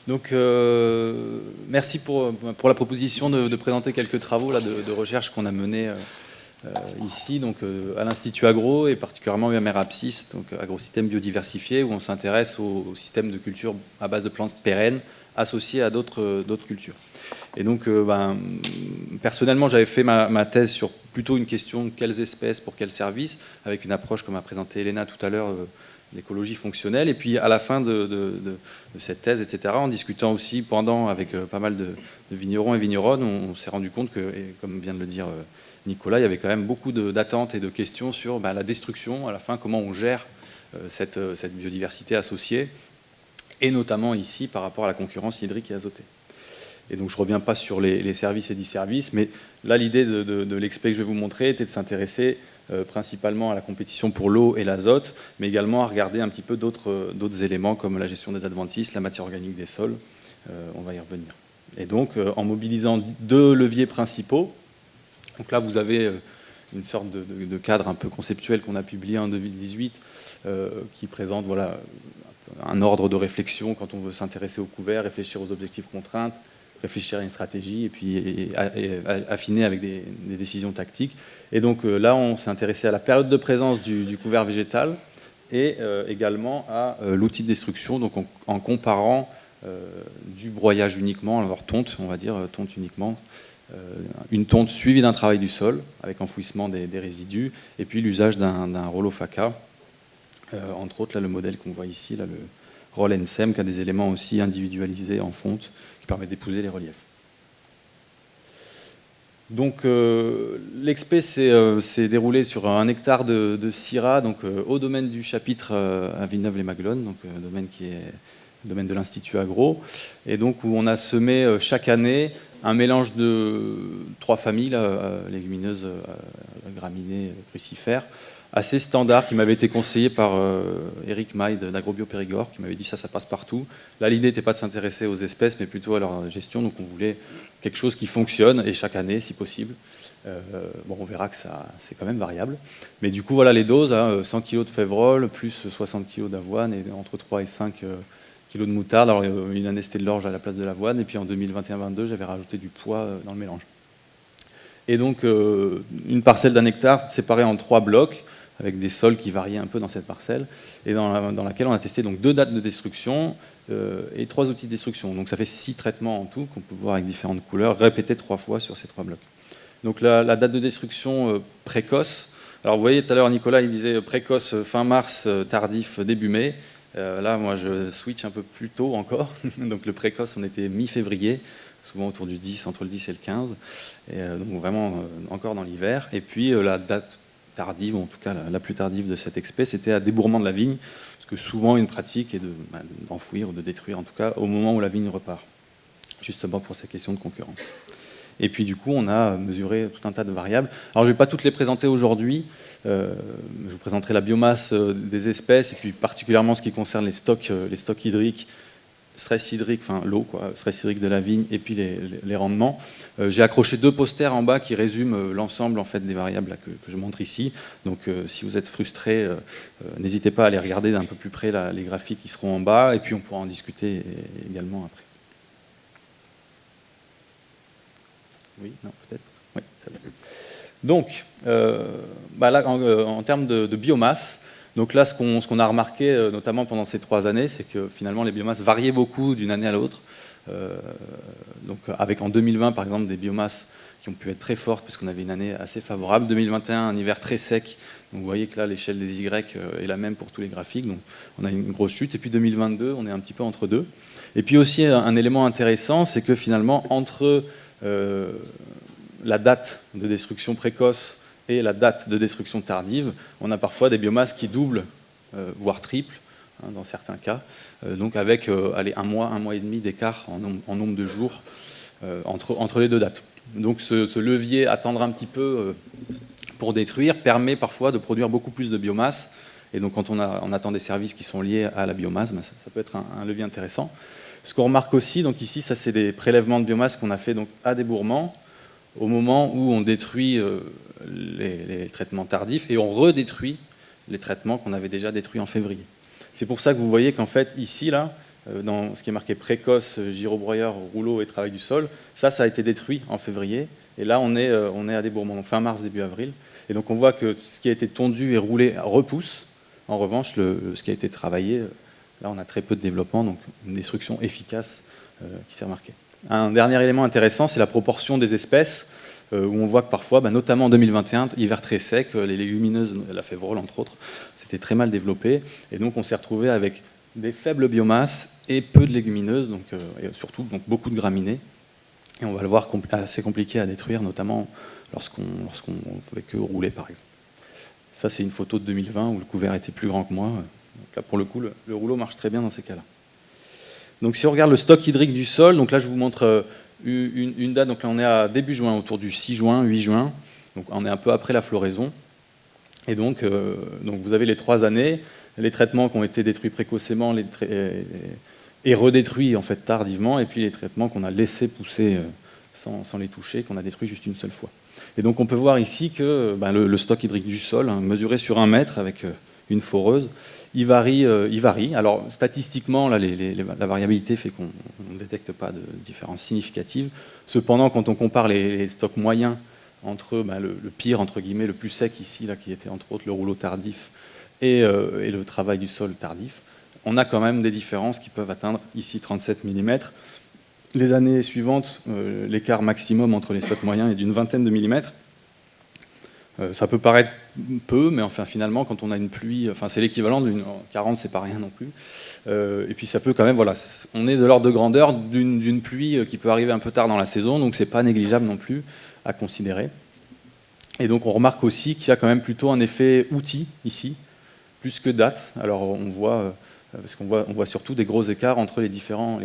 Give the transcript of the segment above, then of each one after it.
Donc, merci pour la proposition de présenter quelques travaux là, de recherche qu'on a menés ici, donc, à l'Institut Agro et particulièrement UMR Apsis, donc agrosystème biodiversifié, où on s'intéresse au système de culture à base de plantes pérennes associées à d'autres cultures. Et donc, personnellement, j'avais fait ma thèse sur plutôt une question de quelles espèces pour quels services, avec une approche, comme a présenté Elena tout à l'heure, l'écologie fonctionnelle. Et puis à la fin de cette thèse, etc., en discutant aussi avec pas mal de vignerons et vigneronnes, on s'est rendu compte que, et comme vient de le dire Nicolas, il y avait quand même beaucoup d'attentes et de questions sur la destruction, à la fin, comment on gère cette biodiversité associée, et notamment ici par rapport à la concurrence hydrique et azotée. Et donc je ne reviens pas sur les services et disservices, mais là l'idée de l'expé que je vais vous montrer était de s'intéresser principalement à la compétition pour l'eau et l'azote, mais également à regarder un petit peu d'autres éléments comme la gestion des adventices, la matière organique des sols. On va y revenir. Et donc, en mobilisant deux leviers principaux, donc là vous avez une sorte de cadre un peu conceptuel qu'on a publié en 2018, qui présente un ordre de réflexion quand on veut s'intéresser au couvert, réfléchir aux objectifs contraintes, réfléchir à une stratégie et puis affiner avec des décisions tactiques. Et donc là, on s'est intéressé à la période de présence du couvert végétal et également à l'outil de destruction, donc en comparant du broyage uniquement, alors tonte, on va dire tonte uniquement, une tonte suivie d'un travail du sol avec enfouissement des résidus, et puis l'usage d'un rouleau FACA, entre autres là, le modèle qu'on voit ici, là, le Roll NSEM, qui a des éléments aussi individualisés en fonte, permet d'épouser les reliefs. Donc l'expé s'est déroulé sur 1 hectare de Syrah, donc au domaine du chapitre à Villeneuve-les-Maglones, donc domaine qui est le domaine de l'Institut Agro, et donc où on a semé chaque année un mélange de 3 familles, légumineuses, graminées, crucifères, assez standard, qui m'avait été conseillé par Eric Maille d'Agrobio Périgord, qui m'avait dit ça passe partout. Là, l'idée n'était pas de s'intéresser aux espèces, mais plutôt à leur gestion. Donc on voulait quelque chose qui fonctionne, et chaque année, si possible. On verra que c'est quand même variable. Mais du coup, voilà les doses, 100 kg de févrole, plus 60 kg d'avoine, et entre 3 et 5 kg de moutarde. Alors une année, c'était de l'orge à la place de l'avoine, et puis en 2021-22, j'avais rajouté du pois dans le mélange. Et donc, une parcelle d'1 hectare séparée en 3 blocs, avec des sols qui variaient un peu dans cette parcelle, et dans laquelle on a testé donc 2 dates de destruction et 3 outils de destruction. Donc ça fait 6 traitements en tout, qu'on peut voir avec différentes couleurs, répétés 3 fois sur ces 3 blocs. Donc la date de destruction précoce, alors vous voyez tout à l'heure Nicolas, il disait précoce fin mars, tardif début mai. Là, moi, je switch un peu plus tôt encore. Donc le précoce, on était mi-février, souvent autour du 10, entre le 10 et le 15. Et donc vraiment encore dans l'hiver. Et puis la date tardive, ou en tout cas la plus tardive de cette expé, c'était à débourrement de la vigne, parce que souvent une pratique est d'enfouir ou de détruire, en tout cas au moment où la vigne repart, justement pour ces questions de concurrence. Et puis du coup, on a mesuré tout un tas de variables. Alors je ne vais pas toutes les présenter aujourd'hui, je vous présenterai la biomasse des espèces, et puis particulièrement ce qui concerne les stocks hydriques, stress hydrique, enfin l'eau, stress hydrique de la vigne, et puis les rendements. J'ai accroché 2 posters en bas qui résument l'ensemble en fait, des variables là, que je montre ici. Donc si vous êtes frustré, n'hésitez pas à aller regarder d'un peu plus près là, les graphiques qui seront en bas, et puis on pourra en discuter également après. Oui, non, peut-être. Oui, ça va. Donc, là, en termes de biomasse, donc là, ce qu'on a remarqué, notamment pendant ces 3 années, c'est que finalement, les biomasses variaient beaucoup d'une année à l'autre. Donc, avec en 2020, par exemple, des biomasses qui ont pu être très fortes, puisqu'on avait une année assez favorable. 2021, un hiver très sec. Donc, vous voyez que là, l'échelle des Y est la même pour tous les graphiques. Donc, on a une grosse chute. Et puis, 2022, on est un petit peu entre deux. Et puis aussi, un élément intéressant, c'est que finalement, entre la date de destruction précoce et la date de destruction tardive, on a parfois des biomasses qui doublent, voire triplent, dans certains cas, donc avec 1 mois et demi d'écart en nombre de jours entre les 2 dates. Donc ce levier, attendre un petit peu pour détruire, permet parfois de produire beaucoup plus de biomasse, et donc quand on attend des services qui sont liés à la biomasse, ça peut être un levier intéressant. Ce qu'on remarque aussi, donc ici, ça c'est des prélèvements de biomasse qu'on a fait donc, à débourrement, au moment où on détruit les traitements tardifs, et on redétruit les traitements qu'on avait déjà détruits en février. C'est pour ça que vous voyez qu'en fait, ici, là, dans ce qui est marqué précoce, girobroyeur, rouleau et travail du sol. Ça a été détruit en février. Et là, on est à débourrement, donc fin mars, début avril. Et donc on voit que ce qui a été tondu et roulé repousse. En revanche, ce qui a été travaillé, là, on a très peu de développement, donc une destruction efficace qui s'est remarquée. Un dernier élément intéressant, c'est la proportion des espèces, où on voit que parfois, notamment en 2021, hiver très sec, les légumineuses, la févrole entre autres, c'était très mal développé. Et donc on s'est retrouvé avec des faibles biomasses et peu de légumineuses, et surtout donc, beaucoup de graminées. Et on va le voir assez compliqué à détruire, notamment lorsqu'on ne fait que rouler, par exemple. Ça, c'est une photo de 2020 où le couvert était plus grand que moi. Donc là, pour le coup, le rouleau marche très bien dans ces cas-là. Donc si on regarde le stock hydrique du sol, donc là, je vous montre une date. Donc là, on est à début juin, autour du 6 juin, 8 juin. Donc on est un peu après la floraison. Et donc vous avez les 3 années, les traitements qui ont été détruits précocement et redétruits en fait tardivement, et puis les traitements qu'on a laissés pousser sans les toucher, qu'on a détruits juste une seule fois. Et donc on peut voir ici que le stock hydrique du sol, mesuré sur 1 mètre avec une foreuse, il varie. Alors statistiquement, là, la variabilité fait qu'on ne détecte pas de différence significative. Cependant, quand on compare les stocks moyens entre le pire, entre guillemets, le plus sec ici, là, qui était entre autres le rouleau tardif, et le travail du sol tardif, on a quand même des différences qui peuvent atteindre ici 37 mm. Les années suivantes, l'écart maximum entre les stocks moyens est d'une vingtaine de millimètres. Ça peut paraître peu, mais enfin finalement, quand on a une pluie, c'est l'équivalent d'une 40, c'est pas rien non plus. Et puis ça peut quand même, voilà, on est de l'ordre de grandeur d'une pluie qui peut arriver un peu tard dans la saison, donc c'est pas négligeable non plus à considérer. Et donc on remarque aussi qu'il y a quand même plutôt un effet outil ici, plus que date. Alors on voit, parce qu'on voit surtout des gros écarts entre les différents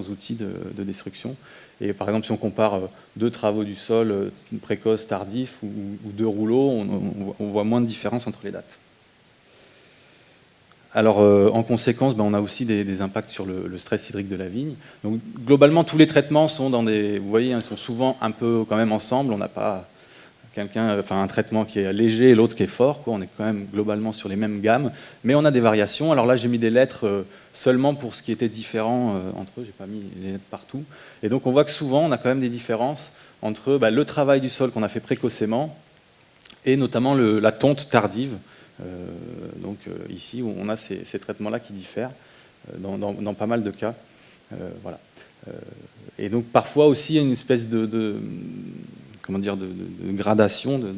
outils de destruction. Et par exemple, si on compare 2 travaux du sol précoces, tardifs, ou 2 rouleaux, on voit moins de différence entre les dates. Alors, en conséquence, on a aussi des impacts sur le stress hydrique de la vigne. Donc, globalement, tous les traitements sont dans des... Vous voyez, ils sont souvent un peu quand même ensemble. On n'a pas un traitement qui est léger et l'autre qui est fort, quoi. On est quand même globalement sur les mêmes gammes, mais on a des variations. Alors là, j'ai mis des lettres seulement pour ce qui était différent entre eux, j'ai pas mis les lettres partout. Et donc on voit que souvent, on a quand même des différences entre le travail du sol qu'on a fait précocement et notamment la tonte tardive. Ici, où on a ces traitements-là qui diffèrent dans pas mal de cas. Voilà. Et donc parfois aussi, il y a une espèce de gradation, de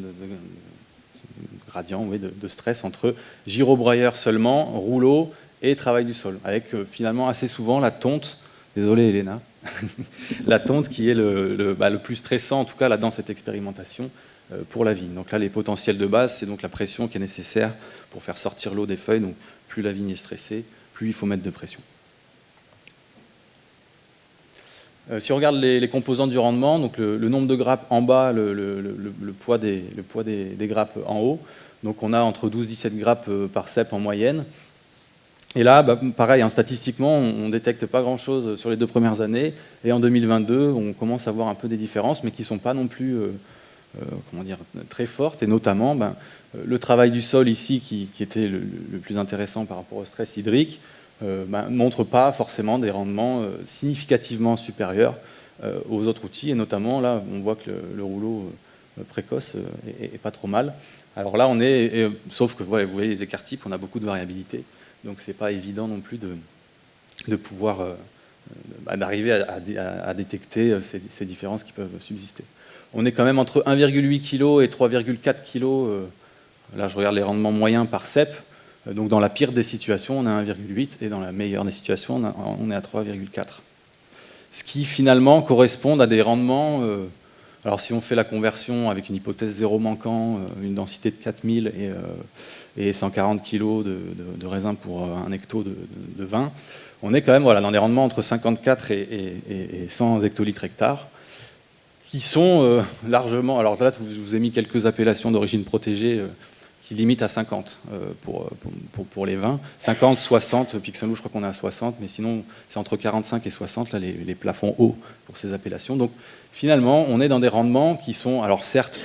gradient, oui, de stress entre girobroyeur seulement, rouleau et travail du sol, avec finalement assez souvent la tonte, désolé Elena, la tonte qui est le plus stressant, en tout cas là dans cette expérimentation pour la vigne. Donc là, les potentiels de base, c'est donc la pression qui est nécessaire pour faire sortir l'eau des feuilles. Donc plus la vigne est stressée, plus il faut mettre de pression. Si on regarde les composantes du rendement, donc le nombre de grappes en bas, le poids des grappes en haut, donc on a entre 12-17 grappes par cep en moyenne. Et là, pareil, statistiquement, on ne détecte pas grand-chose sur les 2 premières années. Et en 2022, on commence à voir un peu des différences, mais qui ne sont pas non plus très fortes. Et notamment, le travail du sol ici, qui était le plus intéressant par rapport au stress hydrique, ne montre pas forcément des rendements significativement supérieurs aux autres outils. Et notamment, là, on voit que le rouleau précoce est pas trop mal. Alors là, on est... sauf que vous voyez les écarts types, on a beaucoup de variabilité. Donc c'est pas évident non plus de pouvoir d'arriver à détecter ces différences qui peuvent subsister. On est quand même entre 1,8 kg et 3,4 kg. Là, je regarde les rendements moyens par cep. Donc dans la pire des situations, on est à 1,8 et dans la meilleure des situations, on est à 3,4. Ce qui finalement correspond à des rendements... alors si on fait la conversion avec une hypothèse zéro manquant, une densité de 4000 et 140 kg de raisin pour un hecto de vin, on est quand même dans des rendements entre 54 et 100 hectolitres hectares, qui sont largement... Alors là, je vous ai mis quelques appellations d'origine protégée qui limitent à 50 pour les vins. 50, 60, Pixel, je crois qu'on est à 60, mais sinon c'est entre 45 et 60, là, les plafonds hauts pour ces appellations. Donc finalement, on est dans des rendements qui sont, alors certes,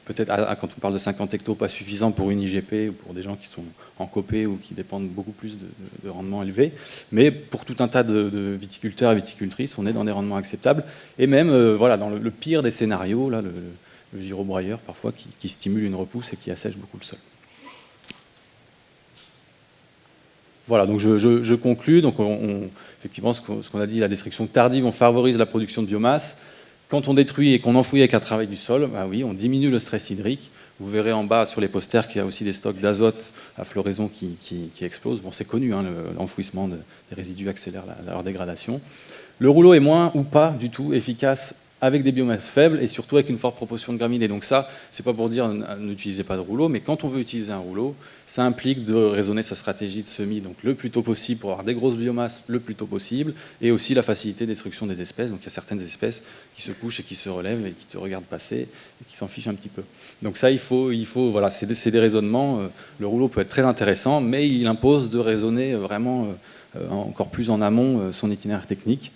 peut-être quand on parle de 50 hectos, pas suffisant pour une IGP ou pour des gens qui sont en copé ou qui dépendent beaucoup plus de rendements élevés. Mais pour tout un tas de viticulteurs et viticultrices, on est dans des rendements acceptables. Et même voilà, dans le pire des scénarios, là, le girobroyeur parfois qui stimule une repousse et qui assèche beaucoup le sol. Voilà, donc je conclus. Donc effectivement, ce qu'on a dit, la destruction tardive, on favorise la production de biomasse. Quand on détruit et qu'on enfouit avec un travail du sol, bah oui, on diminue le stress hydrique. Vous verrez en bas sur les posters qu'il y a aussi des stocks d'azote à floraison qui explosent. Bon, c'est connu, hein, l'enfouissement des résidus accélère leur dégradation. Le rouleau est moins ou pas du tout efficace avec des biomasses faibles et surtout avec une forte proportion de graminées. Donc ça, c'est pas pour dire n'utilisez pas de rouleau, mais quand on veut utiliser un rouleau, ça implique de raisonner sa stratégie de semis donc le plus tôt possible pour avoir des grosses biomasses le plus tôt possible et aussi la facilité de destruction des espèces. Donc il y a certaines espèces qui se couchent et qui se relèvent et qui te regardent passer et qui s'en fichent un petit peu. Donc ça, il faut voilà, c'est des raisonnements. Le rouleau peut être très intéressant, mais il impose de raisonner vraiment encore plus en amont son itinéraire technique.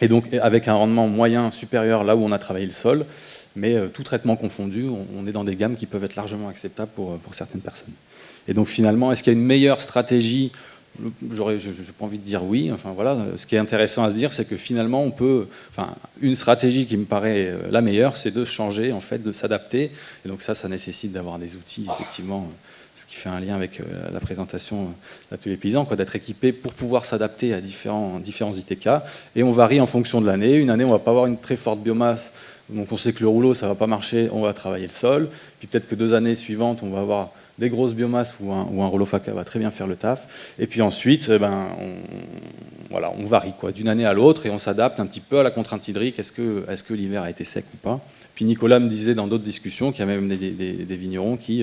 Et donc avec un rendement moyen supérieur là où on a travaillé le sol, mais tout traitement confondu, on est dans des gammes qui peuvent être largement acceptables pour certaines personnes. Et donc finalement, est-ce qu'il y a une meilleure stratégie ? Je n'ai pas envie de dire oui. Enfin, voilà. Ce qui est intéressant à se dire, c'est que finalement, une stratégie qui me paraît la meilleure, c'est de changer, en fait, de s'adapter. Et donc ça nécessite d'avoir des outils, effectivement, ce qui fait un lien avec la présentation de l'atelier paysan, d'être équipé pour pouvoir s'adapter à différents ITK. Et on varie en fonction de l'année. Une année, on ne va pas avoir une très forte biomasse, donc on sait que le rouleau, ça ne va pas marcher, on va travailler le sol. Puis peut-être que 2 années suivantes, on va avoir des grosses biomasses où un rouleau FACA va très bien faire le taf. Et puis ensuite, on varie d'une année à l'autre et on s'adapte un petit peu à la contrainte hydrique. Est-ce que l'hiver a été sec ou pas ? Puis Nicolas me disait dans d'autres discussions qu'il y a même des vignerons qui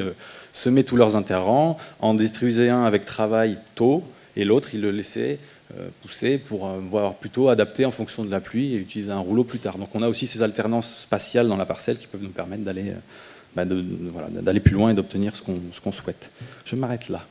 semaient tous leurs interrants, en détruisaient un avec travail tôt et l'autre, ils le laissaient pousser pour voir plutôt adapter en fonction de la pluie et utiliser un rouleau plus tard. Donc on a aussi ces alternances spatiales dans la parcelle qui peuvent nous permettre d'aller plus loin et d'obtenir ce qu'on souhaite. Je m'arrête là.